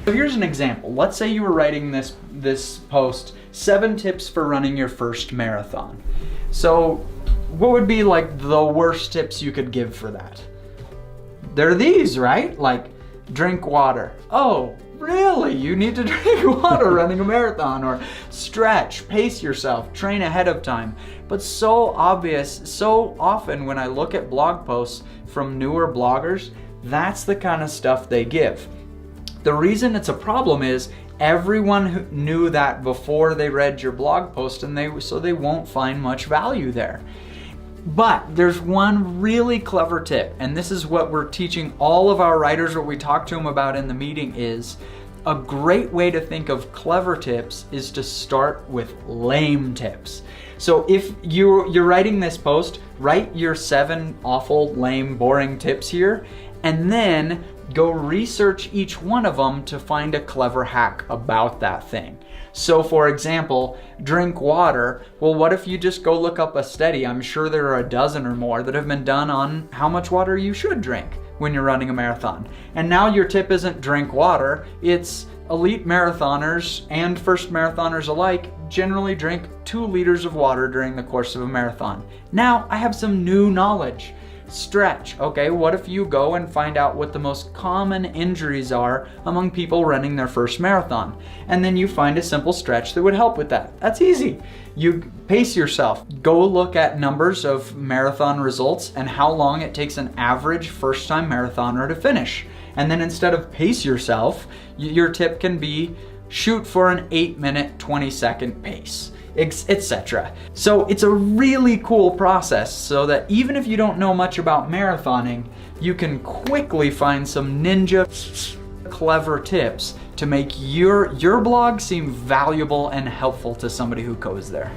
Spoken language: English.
So here's an example. Let's say you were writing this post, 7 tips for running your first marathon. So what would be like the worst tips you could give for that? They're these, right? Like, drink water. Oh, really? You need to drink water running a marathon, or stretch, pace yourself, train ahead of time. But so obvious, so often when I look at blog posts from newer bloggers, that's the kind of stuff they give. The reason it's a problem is everyone who knew that before they read your blog post, and so they won't find much value there. But there's one really clever tip, and this is what we're teaching all of our writers, what we talk to them about in the meeting, is a great way to think of clever tips is to start with lame tips. So if you're writing this post, write your 7 awful, lame, boring tips here, and then go research each one of them to find a clever hack about that thing. So for example, drink water. Well, what if you just go look up a study? I'm sure there are a dozen or more that have been done on how much water you should drink when you're running a marathon. And now your tip isn't drink water, it's elite marathoners and first marathoners alike generally drink 2 liters of water during the course of a marathon. Now I have some new knowledge. Stretch. Okay, what if you go and find out what the most common injuries are among people running their first marathon, and then you find a simple stretch that would help with that. That's easy. You pace yourself. Go look at numbers of marathon results and how long it takes an average first-time marathoner to finish. And then instead of pace yourself, your tip can be shoot for an 8-minute, 20-second pace, etc. So it's a really cool process, so that even if you don't know much about marathoning, you can quickly find some ninja clever tips to make your blog seem valuable and helpful to somebody who goes there.